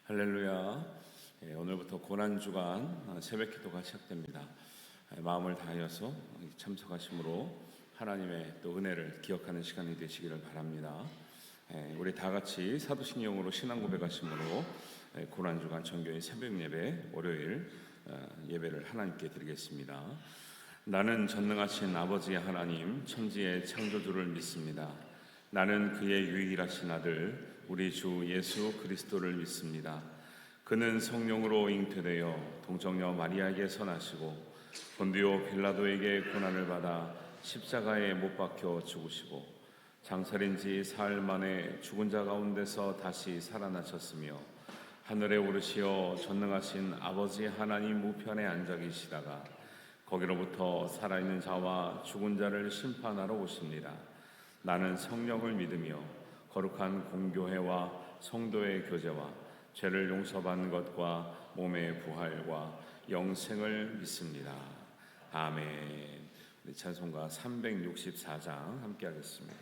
할렐루야. 오늘부터 고난주간 새벽 기도가 시작됩니다. 마음을 다하여서 참석하심으로 하나님의 또 은혜를 기억하는 시간이 되시기를 바랍니다. 우리 다 같이 사도신경으로 신앙 고백하심으로 고난주간 정교회 새벽 예배 월요일 예배를 하나님께 드리겠습니다. 나는 전능하신 아버지 하나님 천지의 창조주를 믿습니다. 나는 그의 유일하신 아들 우리 주 예수 그리스도를 믿습니다. 그는 성령으로 잉태되어 동정녀 마리아에게서 나시고 본디오 빌라도에게 고난을 받아 십자가에 못 박혀 죽으시고 장살인 지 사흘 만에 죽은 자 가운데서 다시 살아나셨으며 하늘에 오르시어 전능하신 아버지 하나님 우편에 앉아 계시다가 거기로부터 살아있는 자와 죽은 자를 심판하러 오십니다. 나는 성령을 믿으며 거룩한 공교회와 성도의 교제와 죄를 용서받는 것과 몸의 부활과 영생을 믿습니다. 아멘. 우리 찬송가 364장 함께 하겠습니다.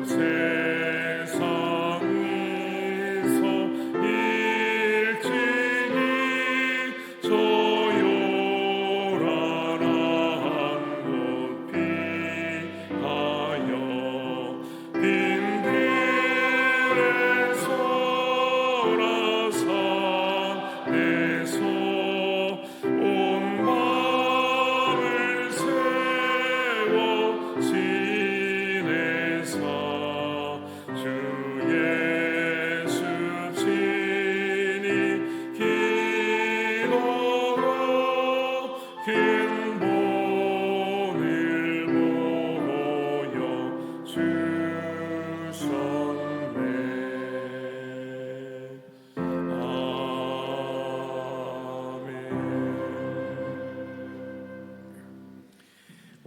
세상에서 일찍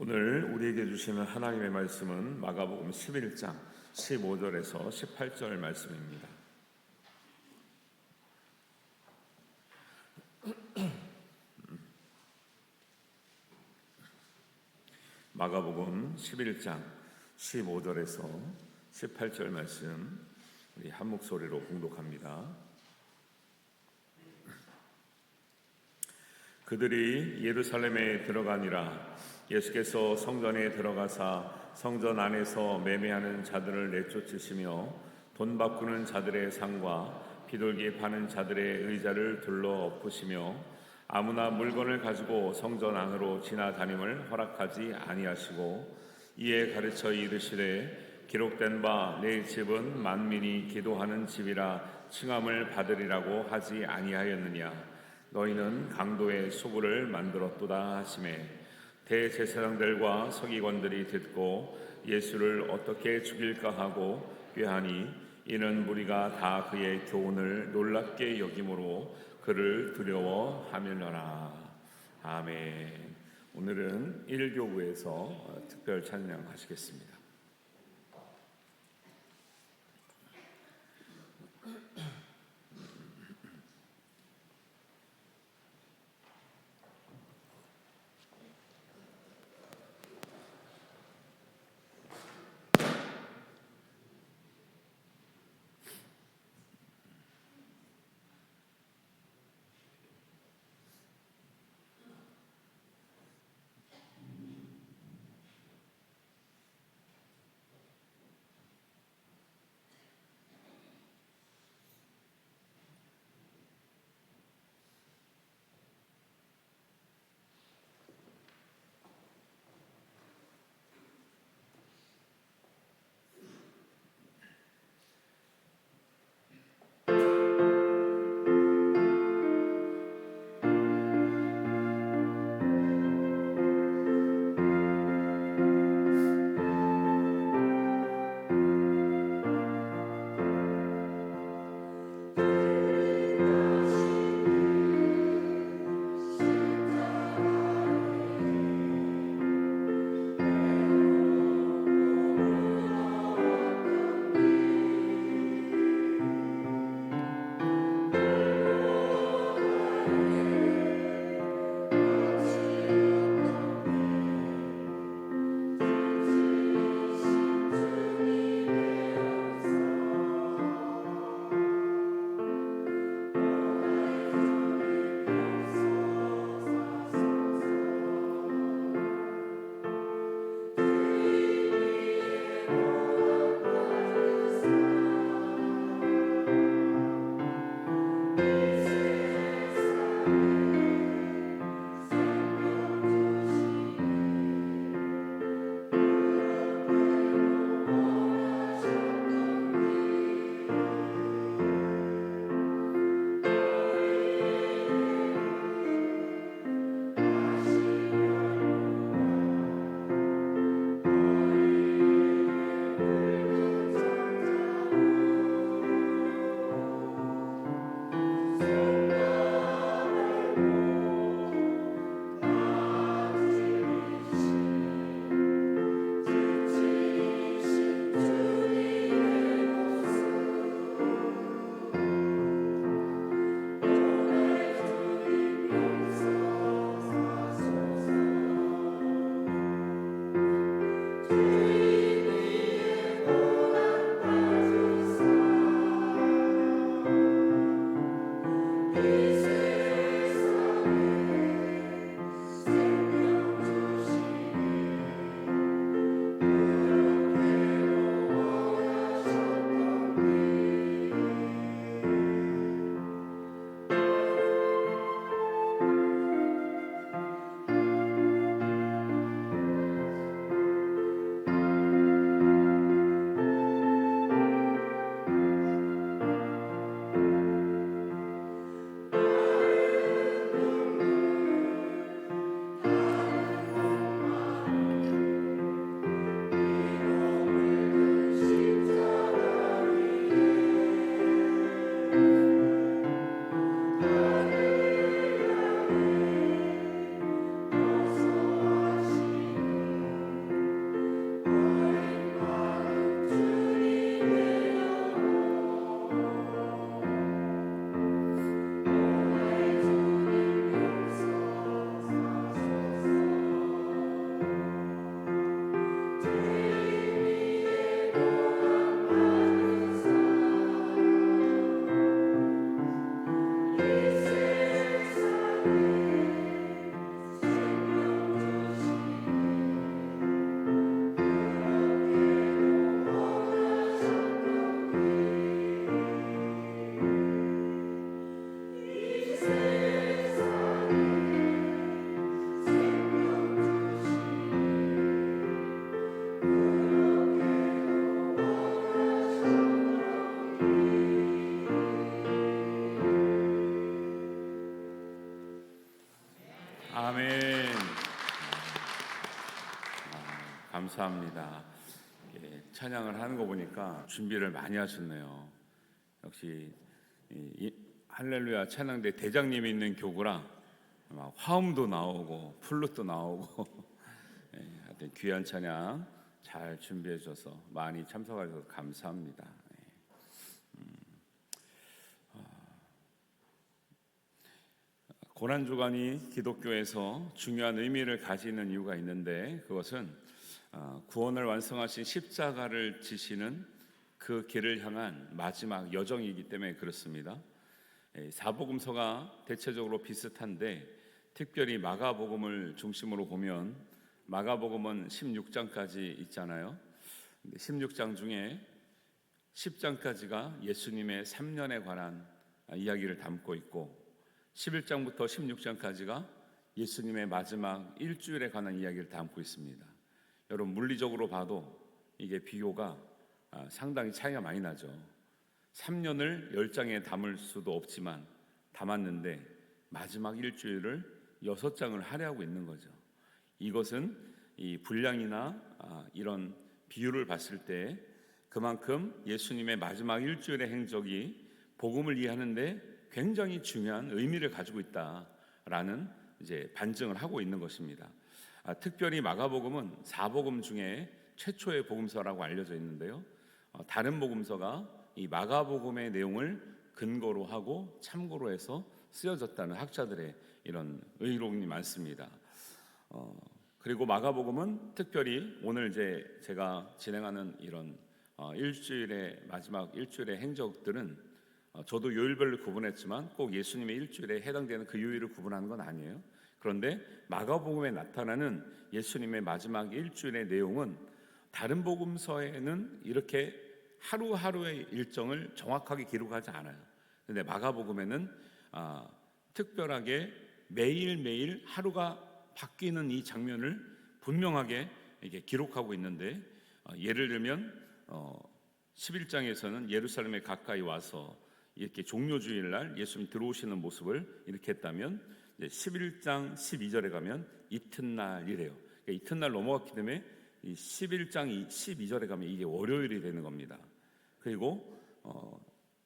오늘 우리에게 주시는 하나님의 말씀은 마가복음 11장 15절에서 18절 말씀입니다. 마가복음 11장 15절에서 18절 말씀 우리 한 목소리로 봉독합니다. 그들이 예루살렘에 들어가니라. 예수께서 성전에 들어가사 성전 안에서 매매하는 자들을 내쫓으시며 돈 바꾸는 자들의 상과 비둘기 파는 자들의 의자를 둘러 엎으시며 아무나 물건을 가지고 성전 안으로 지나다님을 허락하지 아니하시고 이에 가르쳐 이르시되 기록된 바 내 집은 만민이 기도하는 집이라 칭함을 받으리라고 하지 아니하였느냐. 너희는 강도의 소굴을 만들었도다 하시매 대제사장들과 서기관들이 듣고 예수를 어떻게 죽일까 하고 꾀하니 이는 무리가 다 그의 교훈을 놀랍게 여김으로 그를 두려워하밀러라. 아멘. 오늘은 1교구에서 특별 찬양하시겠습니다. 감사합니다. 찬양을 하는 거 보니까 준비를 많이 하셨네요. 역시 이 할렐루야 찬양대 대장님이 있는 교구라 막 화음도 나오고 플룻도 나오고 하여튼 귀한 찬양 잘 준비해 주셔서 많이 참석해 주셔서 감사합니다. 고난주간이 기독교에서 중요한 의미를 가지는 이유가 있는데, 그것은 구원을 완성하신 십자가를 지시는 그 길을 향한 마지막 여정이기 때문에 그렇습니다. 사복음서가 대체적으로 비슷한데, 특별히 마가복음을 중심으로 보면 마가복음은 16장까지 있잖아요. 16장 중에 10장까지가 예수님의 3년에 관한 이야기를 담고 있고, 11장부터 16장까지가 예수님의 마지막 일주일에 관한 이야기를 담고 있습니다. 여러분, 물리적으로 봐도 이게 비교가 상당히 차이가 많이 나죠. 3년을 10장에 담을 수도 없지만 담았는데 마지막 일주일을 6장을 할애하고 있는 거죠. 이것은 이 분량이나 이런 비율을 봤을 때 그만큼 예수님의 마지막 일주일의 행적이 복음을 이해하는데 굉장히 중요한 의미를 가지고 있다라는 이제 반증을 하고 있는 것입니다. 특별히 마가복음은 사복음 중에 최초의 복음서라고 알려져 있는데요. 다른 복음서가 이 마가복음의 내용을 근거로 하고 참고로 해서 쓰여졌다는 학자들의 이런 의론이 많습니다. 그리고 마가복음은 특별히 오늘 이제 제가 진행하는 이런 일주일의 마지막 일주일의 행적들은 저도 요일별로 구분했지만 꼭 예수님의 일주일에 해당되는 그 요일을 구분하는 건 아니에요. 그런데 마가복음에 나타나는 예수님의 마지막 일주일의 내용은 다른 복음서에는 이렇게 하루하루의 일정을 정확하게 기록하지 않아요. 그런데 마가복음에는 특별하게 매일매일 하루가 바뀌는 이 장면을 분명하게 이게 기록하고 있는데, 예를 들면 11장에서는 예루살렘에 가까이 와서 이렇게 종료주일날 예수님 들어오시는 모습을 이렇게 했다면, 11장 12절에 가면 이튿날이래요. 그러니까 이튿날 넘어갔기 때문에 이 11장 12절에 가면 이게 월요일이 되는 겁니다. 그리고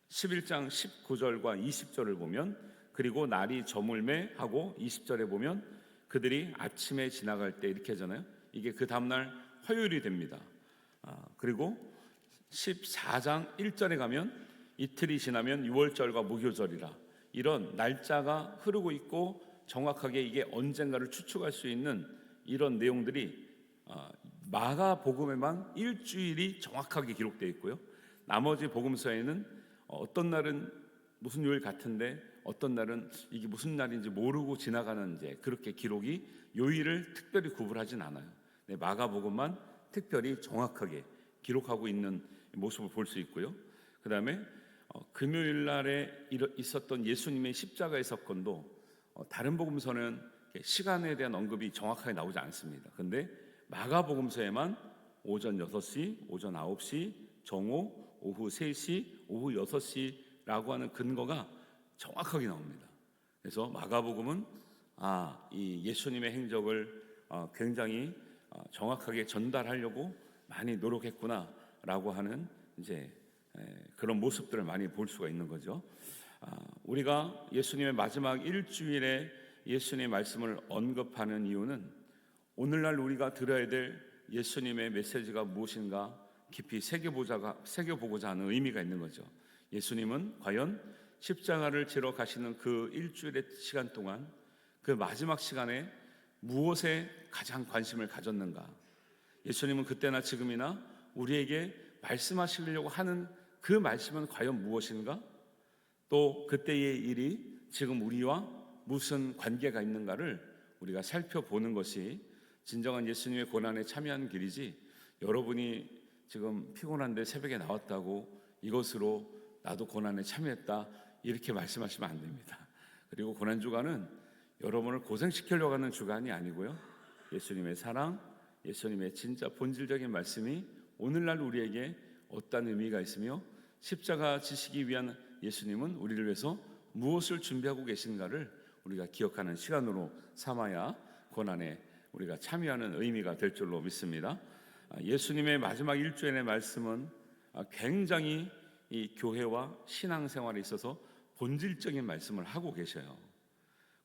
11장 19절과 20절을 보면, 그리고 날이 저물매 하고 20절에 보면 그들이 아침에 지나갈 때 이렇게 하잖아요. 이게 그 다음날 화요일이 됩니다. 그리고 14장 1절에 가면 이틀이 지나면 유월절과 무교절이라, 이런 날짜가 흐르고 있고 정확하게 이게 언젠가를 추측할 수 있는 이런 내용들이 마가복음에만 일주일이 정확하게 기록되어 있고요. 나머지 복음서에는 어떤 날은 무슨 요일 같은데 어떤 날은 이게 무슨 날인지 모르고 지나가는 이제 그렇게 기록이 요일을 특별히 구분하진 않아요. 마가복음만 특별히 정확하게 기록하고 있는 모습을 볼 수 있고요. 그 다음에 금요일 날에 있었던 예수님의 십자가의 사건도 다른 복음서는 시간에 대한 언급이 정확하게 나오지 않습니다. 그런데 마가복음서에만 오전 6시, 오전 9시, 정오, 오후 3시, 오후 6시라고 하는 근거가 정확하게 나옵니다. 그래서 마가복음은 이 예수님의 행적을 굉장히 정확하게 전달하려고 많이 노력했구나라고 하는 이제 그런 모습들을 많이 볼 수가 있는 거죠. 우리가 예수님의 마지막 일주일에 예수님의 말씀을 언급하는 이유는 오늘날 우리가 들어야 될 예수님의 메시지가 무엇인가 깊이 새겨보고자 하는 의미가 있는 거죠. 예수님은 과연 십자가를 지러 가시는 그 일주일의 시간 동안 그 마지막 시간에 무엇에 가장 관심을 가졌는가? 예수님은 그때나 지금이나 우리에게 말씀하시려고 하는 그 말씀은 과연 무엇인가? 또 그때의 일이 지금 우리와 무슨 관계가 있는가를 우리가 살펴보는 것이 진정한 예수님의 고난에 참여하는 길이지, 여러분이 지금 피곤한데 새벽에 나왔다고 이것으로 나도 고난에 참여했다 이렇게 말씀하시면 안 됩니다. 그리고 고난주간은 여러분을 고생시키려고 하는 주간이 아니고요, 예수님의 사랑, 예수님의 진짜 본질적인 말씀이 오늘날 우리에게 어떤 의미가 있으며 십자가 지시기 위한 예수님은 우리를 위해서 무엇을 준비하고 계신가를 우리가 기억하는 시간으로 삼아야 고난에 우리가 참여하는 의미가 될 줄로 믿습니다. 예수님의 마지막 일주일의 말씀은 굉장히 이 교회와 신앙생활에 있어서 본질적인 말씀을 하고 계셔요.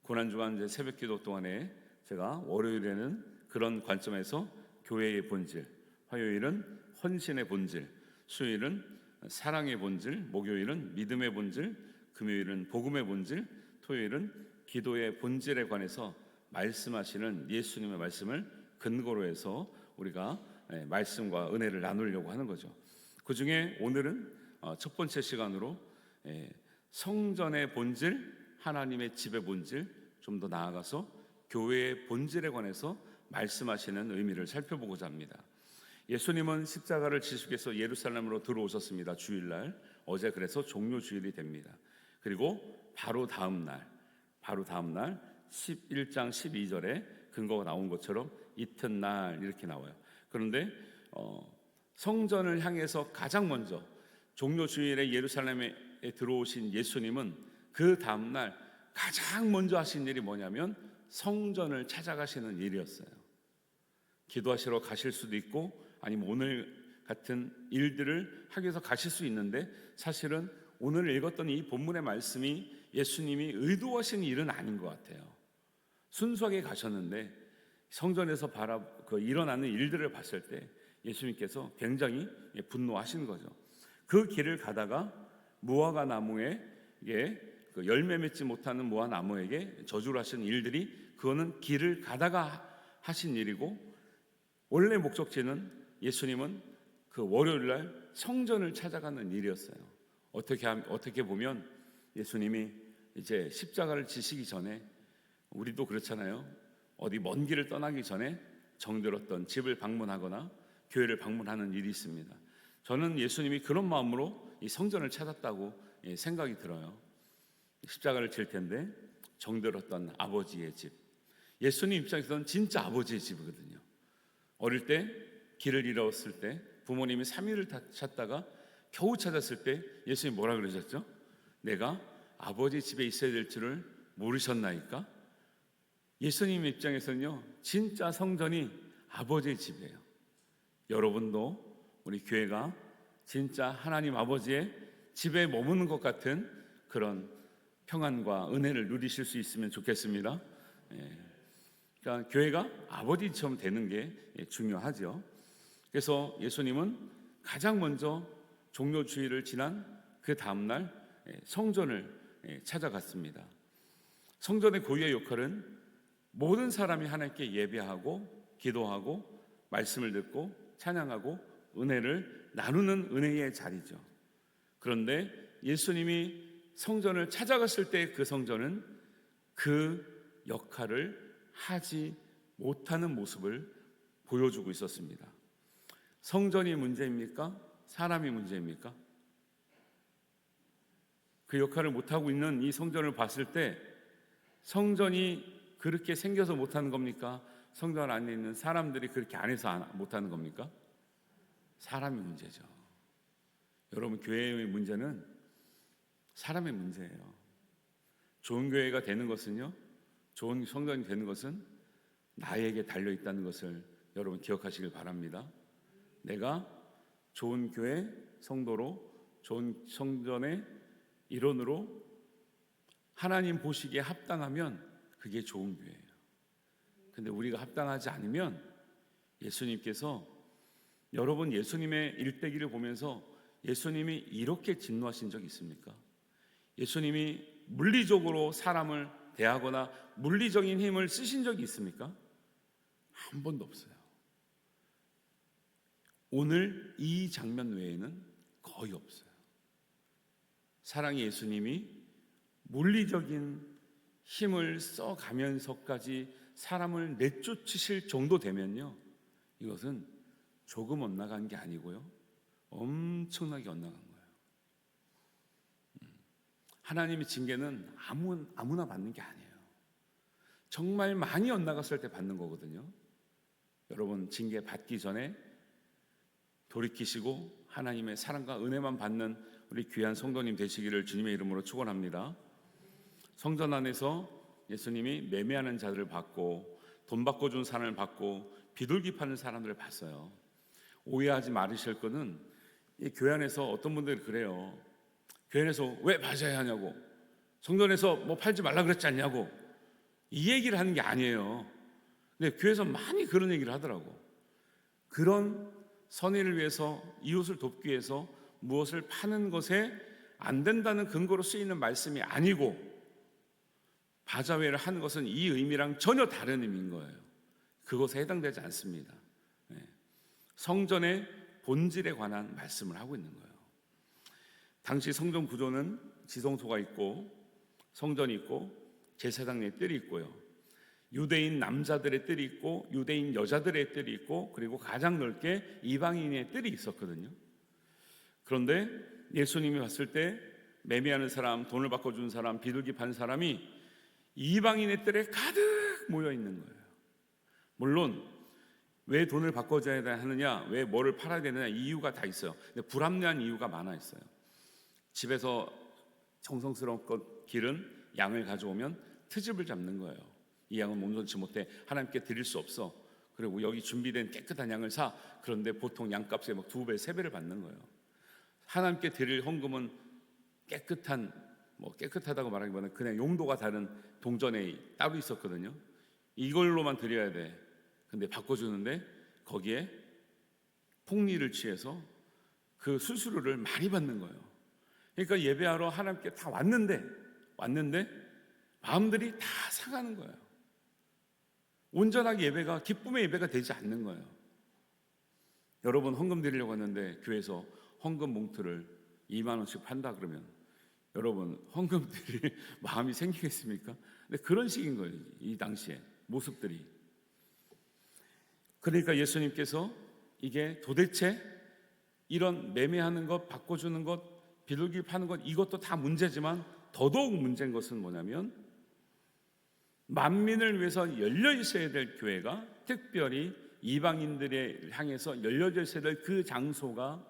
고난주간 새벽기도 동안에 제가 월요일에는 그런 관점에서 교회의 본질, 화요일은 헌신의 본질, 수요일은 사랑의 본질, 목요일은 믿음의 본질, 금요일은 복음의 본질, 토요일은 기도의 본질에 관해서 말씀하시는 예수님의 말씀을 근거로 해서 우리가 말씀과 은혜를 나누려고 하는 거죠. 그 중에 오늘은 첫 번째 시간으로 성전의 본질, 하나님의 집의 본질, 좀 더 나아가서 교회의 본질에 관해서 말씀하시는 의미를 살펴보고자 합니다. 예수님은 십자가를 지시기 위해서 예루살렘으로 들어오셨습니다. 주일날, 어제 그래서 종료 주일이 됩니다. 그리고 바로 다음 날 11장 12절에 근거가 나온 것처럼 이튿날 이렇게 나와요. 그런데 성전을 향해서 가장 먼저 종료 주일에 예루살렘에 들어오신 예수님은 그 다음 날 가장 먼저 하신 일이 뭐냐면 성전을 찾아가시는 일이었어요. 기도하시러 가실 수도 있고 아니면 오늘 같은 일들을 하기 위해서 가실 수 있는데, 사실은 오늘 읽었던 이 본문의 말씀이 예수님이 의도하신 일은 아닌 것 같아요. 순수하게 가셨는데 성전에서 일어나는 일들을 봤을 때 예수님께서 굉장히 분노하신 거죠. 그 길을 가다가 무화과 나무에 열매 맺지 못하는 무화과 나무에게 저주를 하신 일들이, 그거는 길을 가다가 하신 일이고, 원래 목적지는 예수님은 그 월요일 날 성전을 찾아가는 일이었어요. 어떻게 보면 예수님이 이제 십자가를 지시기 전에, 우리도 그렇잖아요. 어디 먼 길을 떠나기 전에 정들었던 집을 방문하거나 교회를 방문하는 일이 있습니다. 저는 예수님이 그런 마음으로 이 성전을 찾았다고 생각이 들어요. 십자가를 질 텐데 정들었던 아버지의 집, 예수님 입장에서는 진짜 아버지의 집이거든요. 어릴 때 길을 잃었을 때 부모님이 3일을 찾다가 겨우 찾았을 때 예수님이 뭐라 그러셨죠? 내가 아버지 집에 있어야 될 줄을 모르셨나이까? 예수님 입장에서는요, 진짜 성전이 아버지의 집이에요. 여러분도 우리 교회가 진짜 하나님 아버지의 집에 머무는 것 같은 그런 평안과 은혜를 누리실 수 있으면 좋겠습니다. 그러니까 교회가 아버지처럼 되는 게 중요하죠. 그래서 예수님은 가장 먼저 종료 주일을 지난 그 다음날 성전을 찾아갔습니다. 성전의 고유의 역할은 모든 사람이 하나님께 예배하고 기도하고 말씀을 듣고 찬양하고 은혜를 나누는 은혜의 자리죠. 그런데 예수님이 성전을 찾아갔을 때 그 성전은 그 역할을 하지 못하는 모습을 보여주고 있었습니다. 성전이 문제입니까? 사람이 문제입니까? 그 역할을 못하고 있는 이 성전을 봤을 때 성전이 그렇게 생겨서 못하는 겁니까? 성전 안에 있는 사람들이 그렇게 안 해서 못하는 겁니까? 사람이 문제죠. 여러분, 교회의 문제는 사람의 문제예요. 좋은 교회가 되는 것은요, 좋은 성전이 되는 것은 나에게 달려있다는 것을 여러분 기억하시길 바랍니다. 내가 좋은 교회 성도로, 좋은 성전의 일원으로 하나님 보시기에 합당하면 그게 좋은 교회예요. 근데 우리가 합당하지 않으면 예수님께서, 여러분 예수님의 일대기를 보면서 예수님이 이렇게 진노하신 적이 있습니까? 예수님이 물리적으로 사람을 대하거나 물리적인 힘을 쓰신 적이 있습니까? 한 번도 없어요. 오늘 이 장면 외에는 거의 없어요. 사랑의 예수님이 물리적인 힘을 써가면서까지 사람을 내쫓으실 정도 되면요, 이것은 조금 엇나간 게 아니고요, 엄청나게 엇나간 거예요. 하나님의 징계는 아무나 받는 게 아니에요. 정말 많이 엇나갔을 때 받는 거거든요. 여러분, 징계 받기 전에 돌이키시고 하나님의 사랑과 은혜만 받는 우리 귀한 성도님 되시기를 주님의 이름으로 축원합니다. 성전 안에서 예수님이 매매하는 자들을 봤고, 돈 받고 준 사람을 봤고, 비둘기 파는 사람들을 봤어요. 오해하지 말으실 거는 이 교회 안에서 어떤 분들이 그래요. 교회 안에서 왜 맞아야 하냐고, 성전에서 뭐 팔지 말라 그랬지 않냐고, 이 얘기를 하는 게 아니에요. 근데 교회에서 많이 그런 얘기를 하더라고. 그런 선의를 위해서, 이웃을 돕기 위해서 무엇을 파는 것에 안 된다는 근거로 쓰이는 말씀이 아니고, 바자회를 하는 것은 이 의미랑 전혀 다른 의미인 거예요. 그것에 해당되지 않습니다. 성전의 본질에 관한 말씀을 하고 있는 거예요. 당시 성전 구조는 지성소가 있고 성전이 있고 제사장의 뜰이 있고요, 유대인 남자들의 뜰이 있고 유대인 여자들의 뜰이 있고, 그리고 가장 넓게 이방인의 뜰이 있었거든요. 그런데 예수님이 봤을 때 매매하는 사람, 돈을 바꿔주는 사람, 비둘기 파는 사람이 이방인의 뜰에 가득 모여 있는 거예요. 물론 왜 돈을 바꿔줘야 하느냐, 왜 뭐를 팔아야 되느냐, 이유가 다 있어요. 근데 불합리한 이유가 많아 있어요. 집에서 정성스러운 것 기른 양을 가져오면 트집을 잡는 거예요. 이 양은 몸손치 못해, 하나님께 드릴 수 없어. 그리고 여기 준비된 깨끗한 양을 사. 그런데 보통 양값의 막 2배, 3배를 받는 거예요. 하나님께 드릴 헌금은 깨끗한, 뭐 깨끗하다고 말하기보다는 그냥 용도가 다른 동전에 따로 있었거든요. 이걸로만 드려야 돼. 근데 바꿔주는데 거기에 폭리를 취해서 그 수수료를 많이 받는 거예요. 그러니까 예배하러 하나님께 다 왔는데 마음들이 다 상하는 거예요. 온전하게 예배가, 기쁨의 예배가 되지 않는 거예요. 여러분 헌금 드리려고 하는데 교회에서 헌금 봉투를 2만 원씩 판다 그러면 여러분 헌금 드릴 마음이 생기겠습니까? 근데 그런 식인 거예요. 이 당시에 모습들이. 그러니까 예수님께서 이게 도대체 이런 매매하는 것, 바꿔주는 것, 비둘기 파는 것, 이것도 다 문제지만 더더욱 문제인 것은 뭐냐면, 만민을 위해서 열려 있어야 될 교회가, 특별히 이방인들에 향해서 열려져 있어야 될 그 장소가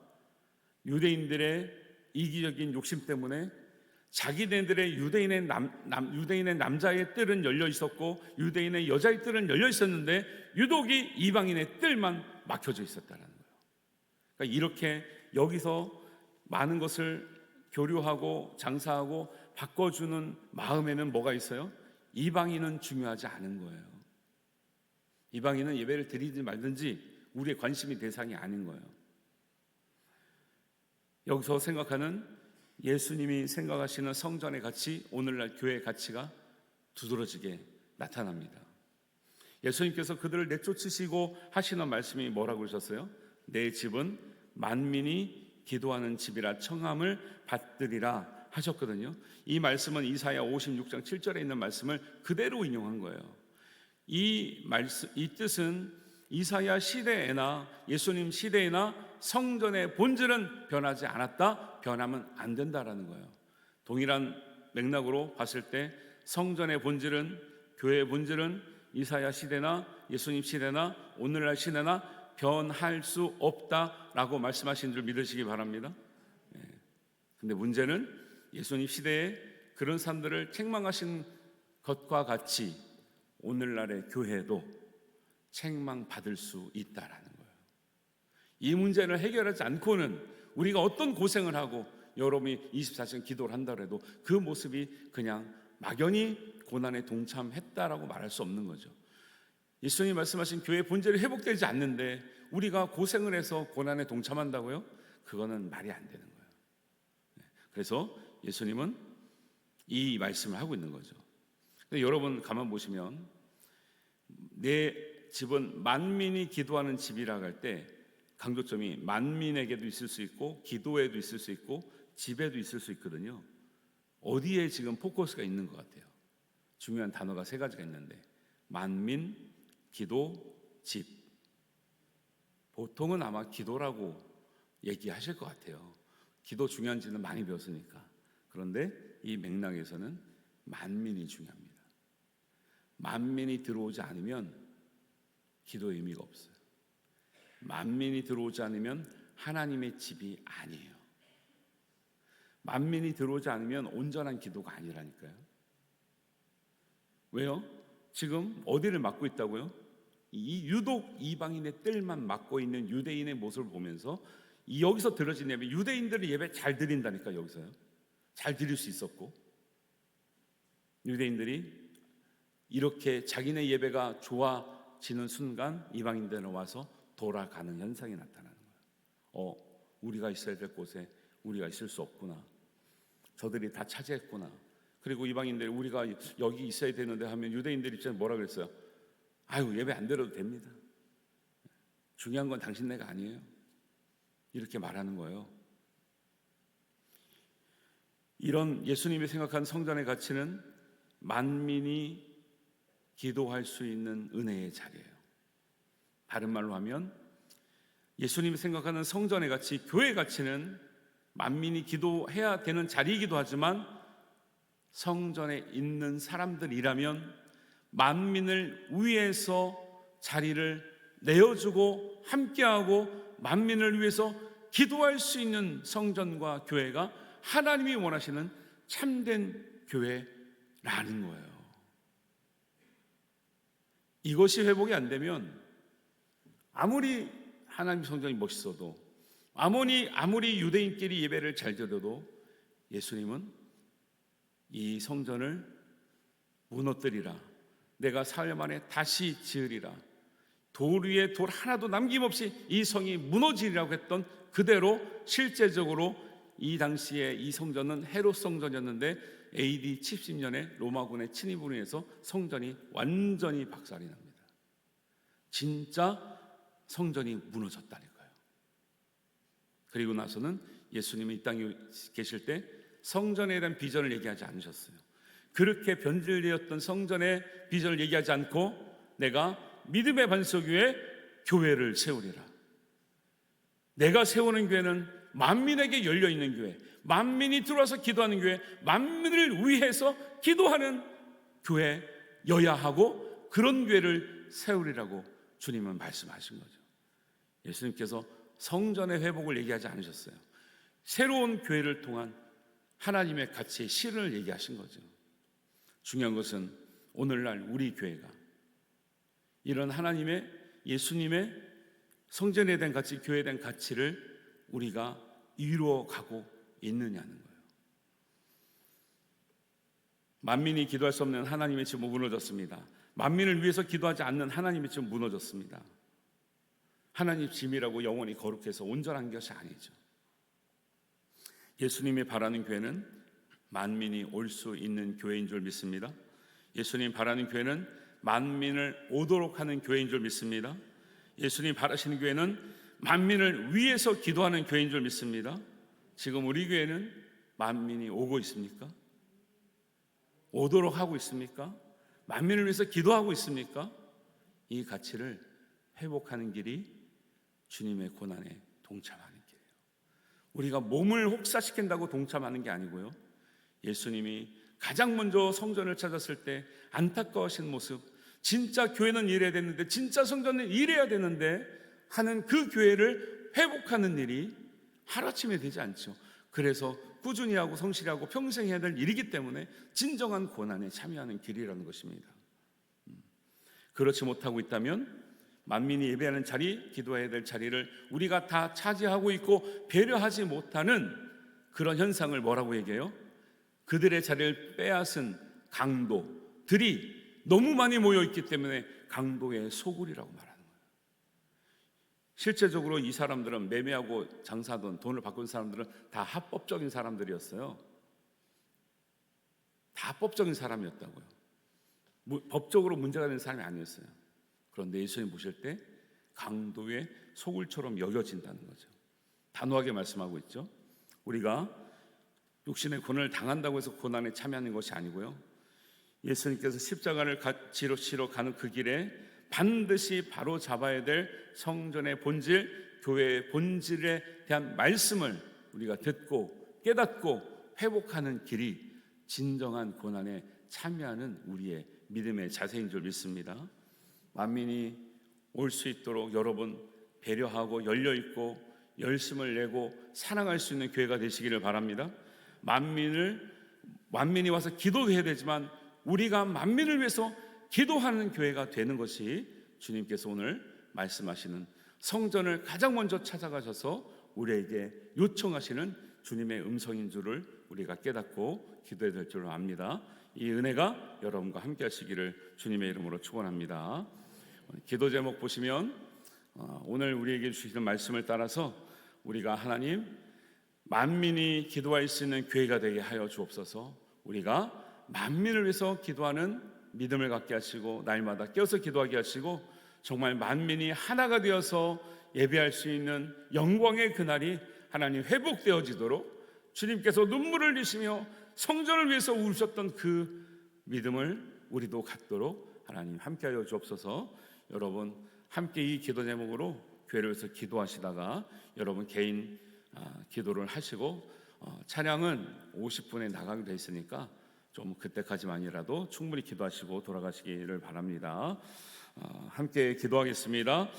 유대인들의 이기적인 욕심 때문에 자기네들의 유대인의 남자의 뜰은 열려 있었고 유대인의 여자의 뜰은 열려 있었는데 유독이 이방인의 뜰만 막혀져 있었다는 거예요. 그러니까 이렇게 여기서 많은 것을 교류하고 장사하고 바꿔주는 마음에는 뭐가 있어요? 이방인은 중요하지 않은 거예요. 이방인은 예배를 드리든지 말든지 우리의 관심이 대상이 아닌 거예요. 여기서 생각하는 예수님이 생각하시는 성전의 가치, 오늘날 교회의 가치가 두드러지게 나타납니다. 예수님께서 그들을 내쫓으시고 하시는 말씀이 뭐라고 그러셨어요? 내 집은 만민이 기도하는 집이라 청함을 받으리라 하셨거든요. 이 말씀은 이사야 56장 7절에 있는 말씀을 그대로 인용한 거예요. 이 뜻은 이사야 시대에나 예수님 시대에나 성전의 본질은 변하지 않았다, 변하면 안 된다라는 거예요. 동일한 맥락으로 봤을 때 성전의 본질은, 교회의 본질은 이사야 시대나 예수님 시대나 오늘날 시대나 변할 수 없다라고 말씀하신 줄 믿으시기 바랍니다. 근데 문제는 예수님 시대에 그런 사람들을 책망하신 것과 같이 오늘날의 교회도 책망받을 수 있다라는 거예요. 이 문제를 해결하지 않고는 우리가 어떤 고생을 하고 여러분이 24시간 기도를 한다고 해도 그 모습이 그냥 막연히 고난에 동참했다라고 말할 수 없는 거죠. 예수님이 말씀하신 교회의 본질이 회복되지 않는데 우리가 고생을 해서 고난에 동참한다고요? 그거는 말이 안 되는 거예요. 그래서 예수님은 이 말씀을 하고 있는 거죠. 근데 여러분 가만 보시면 내 집은 만민이 기도하는 집이라고 할 때 강조점이 만민에게도 있을 수 있고 기도에도 있을 수 있고 집에도 있을 수 있거든요. 어디에 지금 포커스가 있는 것 같아요? 중요한 단어가 3가지가 있는데 만민, 기도, 집. 보통은 아마 기도라고 얘기하실 것 같아요. 기도 중요한지는 많이 배웠으니까. 그런데 이 맥락에서는 만민이 중요합니다. 만민이 들어오지 않으면 기도의 의미가 없어요. 만민이 들어오지 않으면 하나님의 집이 아니에요. 만민이 들어오지 않으면 온전한 기도가 아니라니까요. 왜요? 지금 어디를 막고 있다고요? 이 유독 이방인의 뜰만 막고 있는 유대인의 모습을 보면서 여기서 들어진 예배, 유대인들은 예배 잘 드린다니까. 여기서요 잘 드릴 수 있었고, 유대인들이 이렇게 자기네 예배가 좋아지는 순간 이방인들은 와서 돌아가는 현상이 나타나는 거예요. 우리가 있어야 될 곳에 우리가 있을 수 없구나, 저들이 다 차지했구나. 그리고 이방인들이 우리가 여기 있어야 되는데 하면 유대인들 입장에 뭐라 그랬어요? 아유, 예배 안 드려도 됩니다, 중요한 건 당신네가 아니에요, 이렇게 말하는 거예요. 이런 예수님이 생각한 성전의 가치는 만민이 기도할 수 있는 은혜의 자리예요. 다른 말로 하면 예수님이 생각하는 성전의 가치, 교회의 가치는 만민이 기도해야 되는 자리이기도 하지만 성전에 있는 사람들이라면 만민을 위해서 자리를 내어주고 함께하고 만민을 위해서 기도할 수 있는 성전과 교회가 하나님이 원하시는 참된 교회라는 거예요. 이것이 회복이 안 되면 아무리 하나님 성전이 멋있어도, 아무리 유대인끼리 예배를 잘 드려도 예수님은 이 성전을 무너뜨리라, 내가 사흘 만에 다시 지으리라, 돌 위에 돌 하나도 남김없이 이 성이 무너지리라고 했던 그대로 실제적으로 이 당시에 이 성전은 헤롯 성전이었는데 AD 70년에 로마군의 침입으로 인해서 성전이 완전히 박살이 납니다. 진짜 성전이 무너졌다니까요. 그리고 나서는 예수님이 이 땅에 계실 때 성전에 대한 비전을 얘기하지 않으셨어요. 그렇게 변질되었던 성전의 비전을 얘기하지 않고 내가 믿음의 반석 위에 교회를 세우리라, 내가 세우는 교회는 만민에게 열려있는 교회, 만민이 들어와서 기도하는 교회, 만민을 위해서 기도하는 교회여야 하고 그런 교회를 세우리라고 주님은 말씀하신 거죠. 예수님께서 성전의 회복을 얘기하지 않으셨어요. 새로운 교회를 통한 하나님의 가치의 실현을 얘기하신 거죠. 중요한 것은 오늘날 우리 교회가 이런 하나님의, 예수님의 성전에 대한 가치, 교회에 대한 가치를 우리가 이루어가고 있느냐는 거예요. 만민이 기도할 수 없는 하나님의 집 무너졌습니다. 만민을 위해서 기도하지 않는 하나님의 집 무너졌습니다. 하나님 집이라고 영원히 거룩해서 온전한 것이 아니죠. 예수님이 바라는 교회는 만민이 올 수 있는 교회인 줄 믿습니다. 예수님 바라는 교회는 만민을 오도록 하는 교회인 줄 믿습니다. 예수님 바라시는 교회는 만민을 위해서 기도하는 교회인 줄 믿습니다. 지금 우리 교회는 만민이 오고 있습니까? 오도록 하고 있습니까? 만민을 위해서 기도하고 있습니까? 이 가치를 회복하는 길이 주님의 고난에 동참하는 길이에요. 우리가 몸을 혹사시킨다고 동참하는 게 아니고요, 예수님이 가장 먼저 성전을 찾았을 때 안타까워하신 모습, 진짜 교회는 이래야 되는데, 진짜 성전은 이래야 되는데 하는 그 교회를 회복하는 일이 하루아침에 되지 않죠. 그래서 꾸준히 하고 성실히 하고 평생 해야 될 일이기 때문에 진정한 고난에 참여하는 길이라는 것입니다. 그렇지 못하고 있다면 만민이 예배하는 자리, 기도해야 될 자리를 우리가 다 차지하고 있고 배려하지 못하는 그런 현상을 뭐라고 얘기해요? 그들의 자리를 빼앗은 강도들이 너무 많이 모여있기 때문에 강도의 소굴이라고 말하는 거예요. 실제적으로 이 사람들은 매매하고 장사하던, 돈을 바꾼 사람들은 다 합법적인 사람들이었어요. 다 합법적인 사람이었다고요. 법적으로 문제가 되는 사람이 아니었어요. 그런데 예수님 보실 때 강도의 소굴처럼 여겨진다는 거죠. 단호하게 말씀하고 있죠. 우리가 육신의 고난을 당한다고 해서 고난에 참여하는 것이 아니고요, 예수님께서 십자가를 지러 가는 그 길에 반드시 바로 잡아야 될 성전의 본질, 교회의 본질에 대한 말씀을 우리가 듣고 깨닫고 회복하는 길이 진정한 고난에 참여하는 우리의 믿음의 자세인 줄 믿습니다. 만민이 올 수 있도록 여러분 배려하고 열려있고 열심을 내고 사랑할 수 있는 교회가 되시기를 바랍니다. 만민이 와서 기도도 해야 되지만 우리가 만민을 위해서 기도하는 교회가 되는 것이 주님께서 오늘 말씀하시는 성전을 가장 먼저 찾아가셔서 우리에게 요청하시는 주님의 음성인 줄을 우리가 깨닫고 기도해야 될 줄로 압니다. 이 은혜가 여러분과 함께 하시기를 주님의 이름으로 축원합니다. 기도 제목 보시면 오늘 우리에게 주시는 말씀을 따라서 우리가 하나님 만민이 기도할 수 있는 교회가 되게 하여 주옵소서. 우리가 만민을 위해서 기도하는 믿음을 갖게 하시고 날마다 깨어서 기도하게 하시고 정말 만민이 하나가 되어서 예배할 수 있는 영광의 그날이 하나님 회복되어지도록 주님께서 눈물을 흘리시며 성전을 위해서 울으셨던 그 믿음을 우리도 갖도록 하나님 함께하여 주옵소서. 여러분 함께 이 기도 제목으로 교회를 위해서 기도하시다가 여러분 개인 기도를 하시고 찬양은 50분에 나가게 돼 있으니까 좀 그때까지만이라도 충분히 기도하시고 돌아가시기를 바랍니다. 함께 기도하겠습니다.